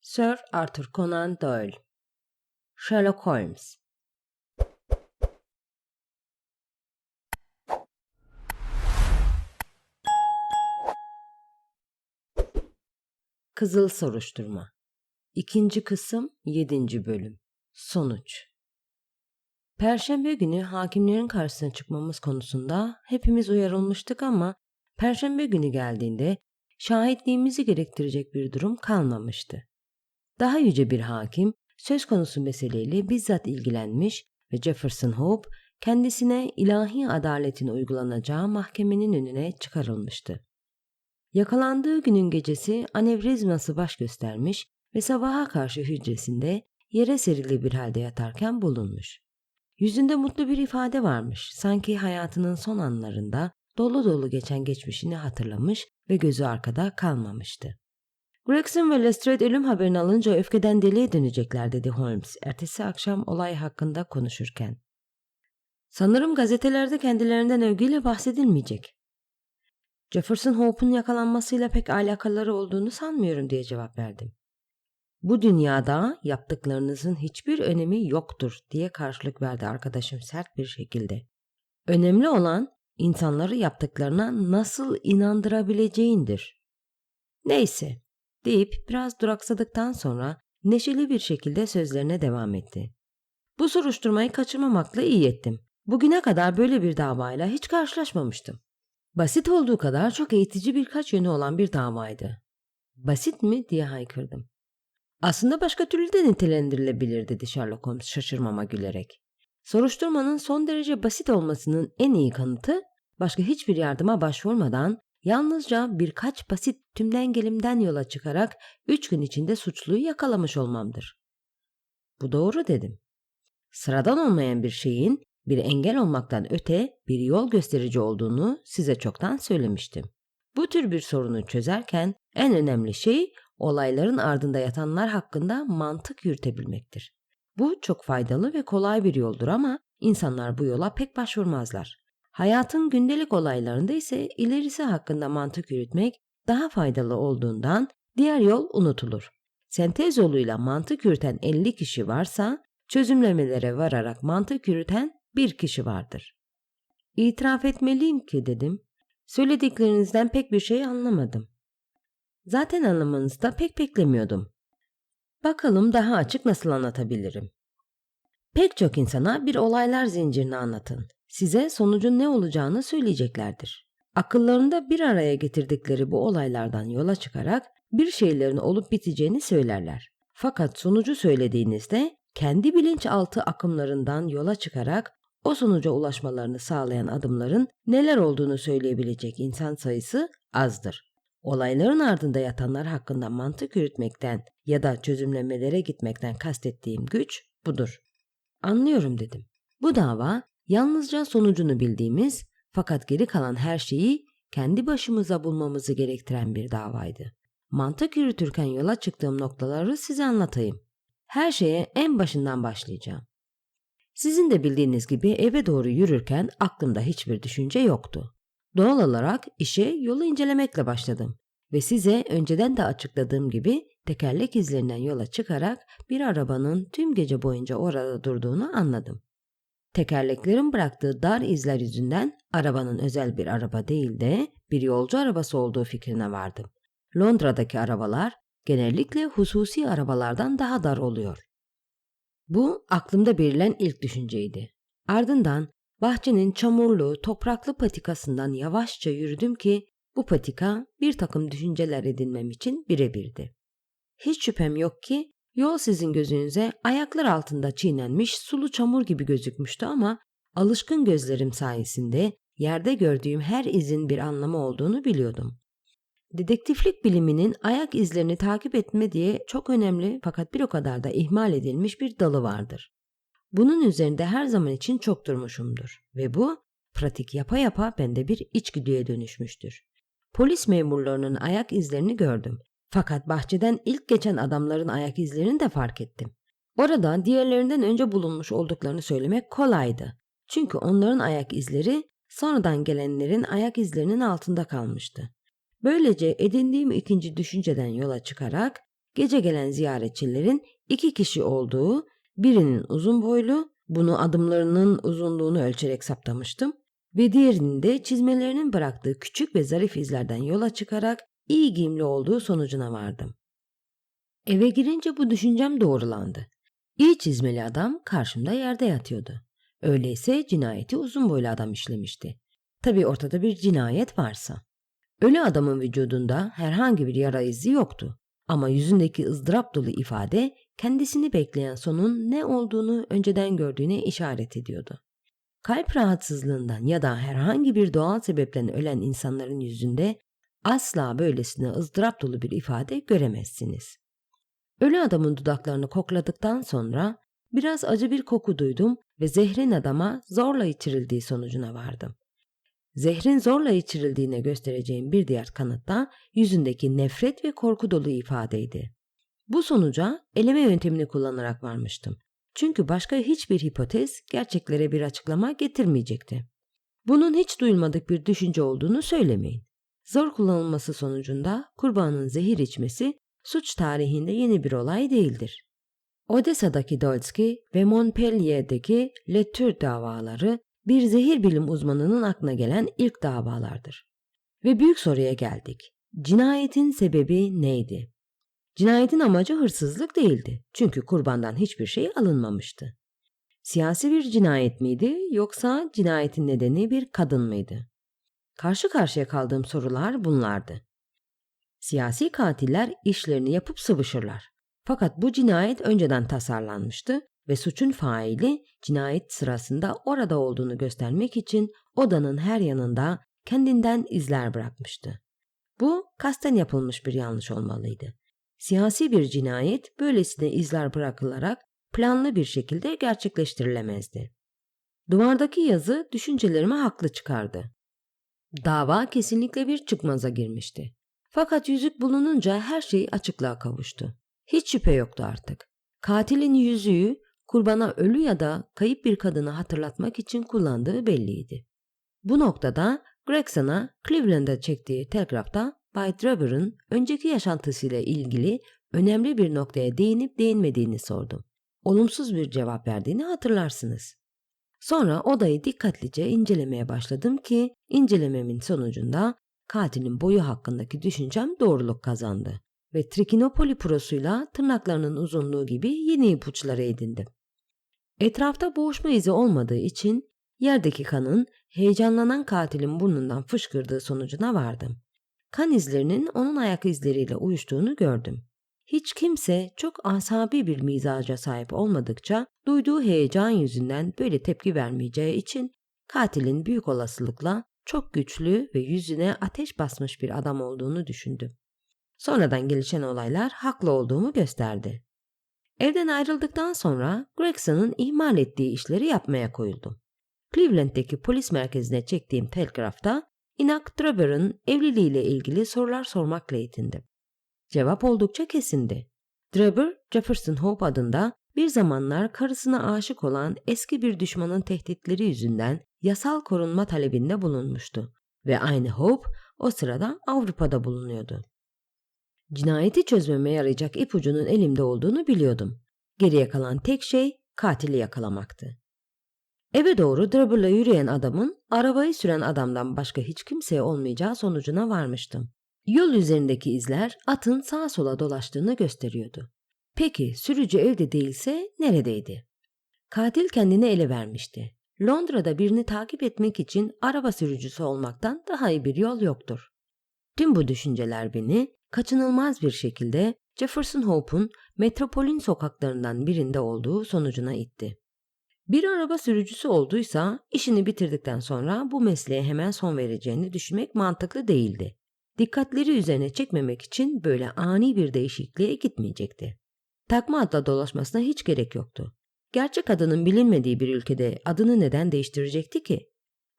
Sir Arthur Conan Doyle, Sherlock Holmes. Kızıl Soruşturma 2. Kısım 7. Bölüm Sonuç. Perşembe günü hakimlerin karşısına çıkmamız konusunda hepimiz uyarılmıştık ama Perşembe günü geldiğinde şahitliğimizi gerektirecek bir durum kalmamıştı. Daha yüce bir hakim söz konusu meseleyle bizzat ilgilenmiş ve Jefferson Hope kendisine ilahi adaletin uygulanacağı mahkemenin önüne çıkarılmıştı. Yakalandığı günün gecesi anevrizması baş göstermiş ve sabaha karşı hücresinde yere serili bir halde yatarken bulunmuş. Yüzünde mutlu bir ifade varmış, sanki hayatının son anlarında dolu dolu geçen geçmişini hatırlamış ve gözü arkada kalmamıştı. Gregson ve Lestrade ölüm haberini alınca öfkeden deliye dönecekler dedi Holmes ertesi akşam olay hakkında konuşurken. Sanırım gazetelerde kendilerinden övgüyle bahsedilmeyecek. Jefferson Hope'un yakalanmasıyla pek alakaları olduğunu sanmıyorum diye cevap verdim. Bu dünyada yaptıklarınızın hiçbir önemi yoktur diye karşılık verdi arkadaşım sert bir şekilde. Önemli olan insanları yaptıklarına nasıl inandırabileceğindir. Neyse deyip biraz duraksadıktan sonra neşeli bir şekilde sözlerine devam etti. Bu soruşturmayı kaçırmamakla iyi ettim. Bugüne kadar böyle bir davayla hiç karşılaşmamıştım. Basit olduğu kadar çok eğitici birkaç yönü olan bir davaydı. Basit mi diye haykırdım. Aslında başka türlü de nitelendirilebilir dedi Sherlock Holmes şaşırmama gülerek. Soruşturmanın son derece basit olmasının en iyi kanıtı başka hiçbir yardıma başvurmadan yalnızca birkaç basit tümdengelimden yola çıkarak 3 gün içinde suçluyu yakalamış olmamdır. Bu doğru dedim. Sıradan olmayan bir şeyin bir engel olmaktan öte bir yol gösterici olduğunu size çoktan söylemiştim. Bu tür bir sorunu çözerken en önemli şey olayların ardında yatanlar hakkında mantık yürütebilmektir. Bu çok faydalı ve kolay bir yoldur ama insanlar bu yola pek başvurmazlar. Hayatın gündelik olaylarında ise ilerisi hakkında mantık yürütmek daha faydalı olduğundan diğer yol unutulur. Sentez yoluyla mantık yürüten 50 kişi varsa çözümlemelere vararak mantık yürüten bir kişi vardır. İtiraf etmeliyim ki dedim. Söylediklerinizden pek bir şey anlamadım. Zaten anlamanızı da pek beklemiyordum. Bakalım daha açık nasıl anlatabilirim? Pek çok insana bir olaylar zincirini anlatın. Size sonucun ne olacağını söyleyeceklerdir. Akıllarında bir araya getirdikleri bu olaylardan yola çıkarak bir şeylerin olup biteceğini söylerler. Fakat sonucu söylediğinizde kendi bilinçaltı akımlarından yola çıkarak o sonuca ulaşmalarını sağlayan adımların neler olduğunu söyleyebilecek insan sayısı azdır. Olayların ardında yatanlar hakkında mantık yürütmekten ya da çözümlemelere gitmekten kastettiğim güç budur. Anlıyorum dedim. Bu dava yalnızca sonucunu bildiğimiz fakat geri kalan her şeyi kendi başımıza bulmamızı gerektiren bir davaydı. Mantık yürütürken yola çıktığım noktaları size anlatayım. Her şeye en başından başlayacağım. Sizin de bildiğiniz gibi eve doğru yürürken aklımda hiçbir düşünce yoktu. Doğal olarak işe yolu incelemekle başladım ve size önceden de açıkladığım gibi tekerlek izlerinden yola çıkarak bir arabanın tüm gece boyunca orada durduğunu anladım. Tekerleklerin bıraktığı dar izler yüzünden arabanın özel bir araba değil de bir yolcu arabası olduğu fikrine vardım. Londra'daki arabalar genellikle hususi arabalardan daha dar oluyor. Bu aklımda belirlen ilk düşünceydi. Ardından bahçenin çamurlu, topraklı patikasından yavaşça yürüdüm ki bu patika bir takım düşünceler edinmem için birebirdi. Hiç şüphem yok ki yol sizin gözünüze ayaklar altında çiğnenmiş sulu çamur gibi gözükmüştü ama alışkın gözlerim sayesinde yerde gördüğüm her izin bir anlamı olduğunu biliyordum. Dedektiflik biliminin ayak izlerini takip etme diye çok önemli fakat bir o kadar da ihmal edilmiş bir dalı vardır. Bunun üzerinde her zaman için çok durmuşumdur ve bu pratik yapa yapa bende bir içgüdüye dönüşmüştür. Polis memurlarının ayak izlerini gördüm fakat bahçeden ilk geçen adamların ayak izlerini de fark ettim. Orada diğerlerinden önce bulunmuş olduklarını söylemek kolaydı. Çünkü onların ayak izleri sonradan gelenlerin ayak izlerinin altında kalmıştı. Böylece edindiğim ikinci düşünceden yola çıkarak gece gelen ziyaretçilerin 2 kişi olduğu, birinin uzun boylu, bunu adımlarının uzunluğunu ölçerek saptamıştım, ve diğerinin de çizmelerinin bıraktığı küçük ve zarif izlerden yola çıkarak iyi giyimli olduğu sonucuna vardım. Eve girince bu düşüncem doğrulandı. İyi çizmeli adam karşımda yerde yatıyordu. Öyleyse cinayeti uzun boylu adam işlemişti. Tabii ortada bir cinayet varsa. Ölü adamın vücudunda herhangi bir yara izi yoktu. Ama yüzündeki ızdırap dolu ifade kendisini bekleyen sonun ne olduğunu önceden gördüğüne işaret ediyordu. Kalp rahatsızlığından ya da herhangi bir doğal sebepten ölen insanların yüzünde asla böylesine ızdırap dolu bir ifade göremezsiniz. Ölü adamın dudaklarını kokladıktan sonra biraz acı bir koku duydum ve zehrin adama zorla içirildiği sonucuna vardım. Zehrin zorla içirildiğine göstereceğim bir diğer kanıt da yüzündeki nefret ve korku dolu ifadeydi. Bu sonuca eleme yöntemini kullanarak varmıştım. Çünkü başka hiçbir hipotez gerçeklere bir açıklama getirmeyecekti. Bunun hiç duyulmadık bir düşünce olduğunu söylemeyin. Zor kullanılması sonucunda kurbanın zehir içmesi suç tarihinde yeni bir olay değildir. Odessa'daki Dolski ve Montpellier'deki Letour davaları bir zehir bilim uzmanının aklına gelen ilk davalardır. Ve büyük soruya geldik. Cinayetin sebebi neydi? Cinayetin amacı hırsızlık değildi. Çünkü kurbandan hiçbir şey alınmamıştı. Siyasi bir cinayet miydi yoksa cinayetin nedeni bir kadın mıydı? Karşı karşıya kaldığım sorular bunlardı. Siyasi katiller işlerini yapıp sıvışırlar. Fakat bu cinayet önceden tasarlanmıştı ve suçun faili cinayet sırasında orada olduğunu göstermek için odanın her yanında kendinden izler bırakmıştı. Bu kasten yapılmış bir yanlış olmalıydı. Siyasi bir cinayet böylesine izler bırakılarak planlı bir şekilde gerçekleştirilemezdi. Duvardaki yazı düşüncelerimi haklı çıkardı. Dava kesinlikle bir çıkmaza girmişti. Fakat yüzük bulununca her şey açıklığa kavuştu. Hiç şüphe yoktu artık. Katilin yüzüğü kurbana ölü ya da kayıp bir kadını hatırlatmak için kullandığı belliydi. Bu noktada Gregson'a Cleveland'a çektiği telgrafta Bay Draper'ın önceki yaşantısıyla ilgili önemli bir noktaya değinip değinmediğini sordum. Olumsuz bir cevap verdiğini hatırlarsınız. Sonra odayı dikkatlice incelemeye başladım ki incelememin sonucunda katilin boyu hakkındaki düşüncem doğruluk kazandı ve Trikinopoli prosuyla tırnaklarının uzunluğu gibi yeni ipuçları edindim. Etrafta boğuşma izi olmadığı için yerdeki kanın heyecanlanan katilin burnundan fışkırdığı sonucuna vardım. Kan izlerinin onun ayak izleriyle uyuştuğunu gördüm. Hiç kimse çok asabi bir mizaca sahip olmadıkça duyduğu heyecan yüzünden böyle tepki vermeyeceği için katilin büyük olasılıkla çok güçlü ve yüzüne ateş basmış bir adam olduğunu düşündüm. Sonradan gelişen olaylar haklı olduğumu gösterdi. Evden ayrıldıktan sonra Gregson'ın ihmal ettiği işleri yapmaya koyuldum. Cleveland'deki polis merkezine çektiğim telgrafta Enoch Draper'ın evliliğiyle ilgili sorular sormakla yetindim. Cevap oldukça kesindi. Draper, Jefferson Hope adında bir zamanlar karısına aşık olan eski bir düşmanın tehditleri yüzünden yasal korunma talebinde bulunmuştu ve aynı Hope o sırada Avrupa'da bulunuyordu. Cinayeti çözmeme yarayacak ipucunun elimde olduğunu biliyordum. Geriye kalan tek şey katili yakalamaktı. Eve doğru Draper'la yürüyen adamın arabayı süren adamdan başka hiç kimseye olmayacağı sonucuna varmıştım. Yol üzerindeki izler atın sağa sola dolaştığını gösteriyordu. Peki sürücü evde değilse neredeydi? Katil kendini ele vermişti. Londra'da birini takip etmek için araba sürücüsü olmaktan daha iyi bir yol yoktur. Tüm bu düşünceler beni kaçınılmaz bir şekilde Jefferson Hope'un metropolün sokaklarından birinde olduğu sonucuna itti. Bir araba sürücüsü olduysa işini bitirdikten sonra bu mesleğe hemen son vereceğini düşünmek mantıklı değildi. Dikkatleri üzerine çekmemek için böyle ani bir değişikliğe gitmeyecekti. Takma adla dolaşmasına hiç gerek yoktu. Gerçek adının bilinmediği bir ülkede adını neden değiştirecekti ki?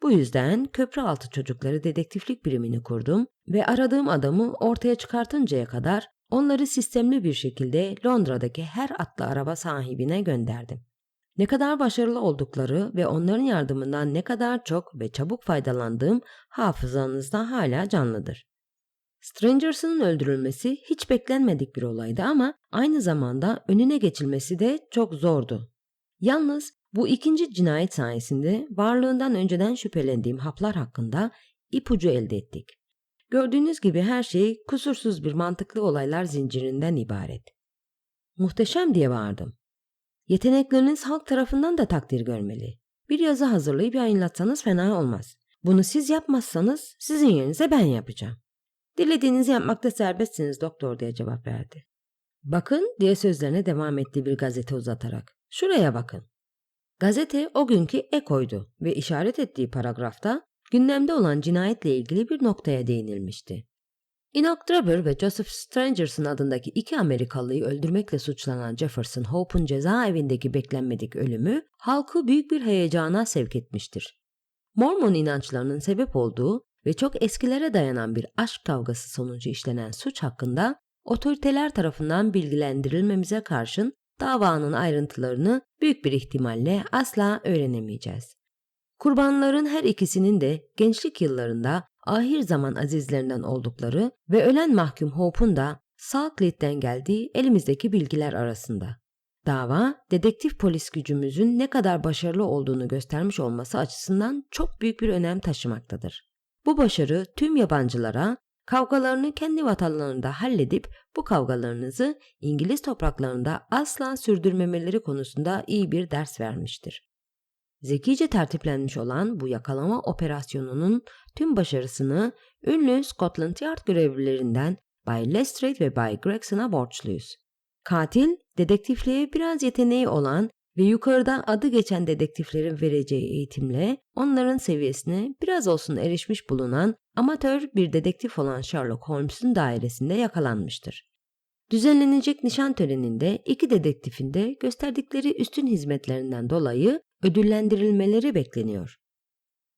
Bu yüzden Köprüaltı Çocukları Dedektiflik Birimini kurdum ve aradığım adamı ortaya çıkartıncaya kadar onları sistemli bir şekilde Londra'daki her atlı araba sahibine gönderdim. Ne kadar başarılı oldukları ve onların yardımından ne kadar çok ve çabuk faydalandığım hafızanızda hala canlıdır. Strangers'ın öldürülmesi hiç beklenmedik bir olaydı ama aynı zamanda önüne geçilmesi de çok zordu. Yalnız bu ikinci cinayet sayesinde varlığından önceden şüphelendiğim haplar hakkında ipucu elde ettik. Gördüğünüz gibi her şey kusursuz bir mantıklı olaylar zincirinden ibaret. Muhteşem diye bağırdım. Yetenekleriniz halk tarafından da takdir görmeli. Bir yazı hazırlayıp yayınlatsanız fena olmaz. Bunu siz yapmazsanız sizin yerinize ben yapacağım. Dilediğinizi yapmakta serbestsiniz doktor diye cevap verdi. Bakın diye sözlerine devam etti bir gazete uzatarak. Şuraya bakın. Gazete o günkü Eko'ydu ve işaret ettiği paragrafta gündemde olan cinayetle ilgili bir noktaya değinilmişti. Enoch Drebber ve Joseph Strangerson adındaki iki Amerikalıyı öldürmekle suçlanan Jefferson Hope'un cezaevindeki beklenmedik ölümü halkı büyük bir heyecana sevk etmiştir. Mormon inançlarının sebep olduğu ve çok eskilere dayanan bir aşk kavgası sonucu işlenen suç hakkında otoriteler tarafından bilgilendirilmemize karşın davanın ayrıntılarını büyük bir ihtimalle asla öğrenemeyeceğiz. Kurbanların her ikisinin de gençlik yıllarında ahir zaman azizlerinden oldukları ve ölen mahkum Hope'un da Salt Lake'den geldiği elimizdeki bilgiler arasında. Dava, dedektif polis gücümüzün ne kadar başarılı olduğunu göstermiş olması açısından çok büyük bir önem taşımaktadır. Bu başarı tüm yabancılara kavgalarını kendi vatanlarında halledip bu kavgalarınızı İngiliz topraklarında asla sürdürmemeleri konusunda iyi bir ders vermiştir. Zekice tertiplenmiş olan bu yakalama operasyonunun tüm başarısını ünlü Scotland Yard görevlilerinden Bay Lestrade ve Bay Gregson'a borçluyuz. Katil, dedektifliğe biraz yeteneği olan ve yukarıda adı geçen dedektiflerin vereceği eğitimle onların seviyesine biraz olsun erişmiş bulunan amatör bir dedektif olan Sherlock Holmes'un dairesinde yakalanmıştır. Düzenlenecek nişan töreninde iki dedektifin de gösterdikleri üstün hizmetlerinden dolayı ödüllendirilmeleri bekleniyor.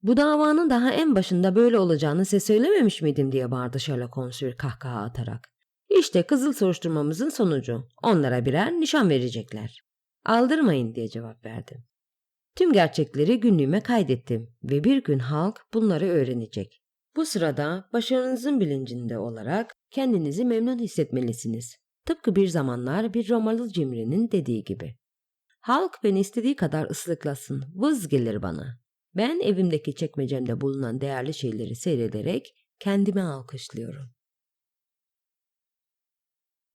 Bu davanın daha en başında böyle olacağını size söylememiş miydim diye bağırdı Sherlock Holmes bir kahkaha atarak. İşte kızıl soruşturmamızın sonucu. Onlara birer nişan verecekler. Aldırmayın diye cevap verdim. Tüm gerçekleri günlüğüme kaydettim ve bir gün halk bunları öğrenecek. Bu sırada başarınızın bilincinde olarak kendinizi memnun hissetmelisiniz. Tıpkı bir zamanlar bir Romalı cimrinin dediği gibi. Halk beni istediği kadar ıslıklasın, vız gelir bana. Ben evimdeki çekmecemde bulunan değerli şeyleri seyrederek kendimi alkışlıyorum.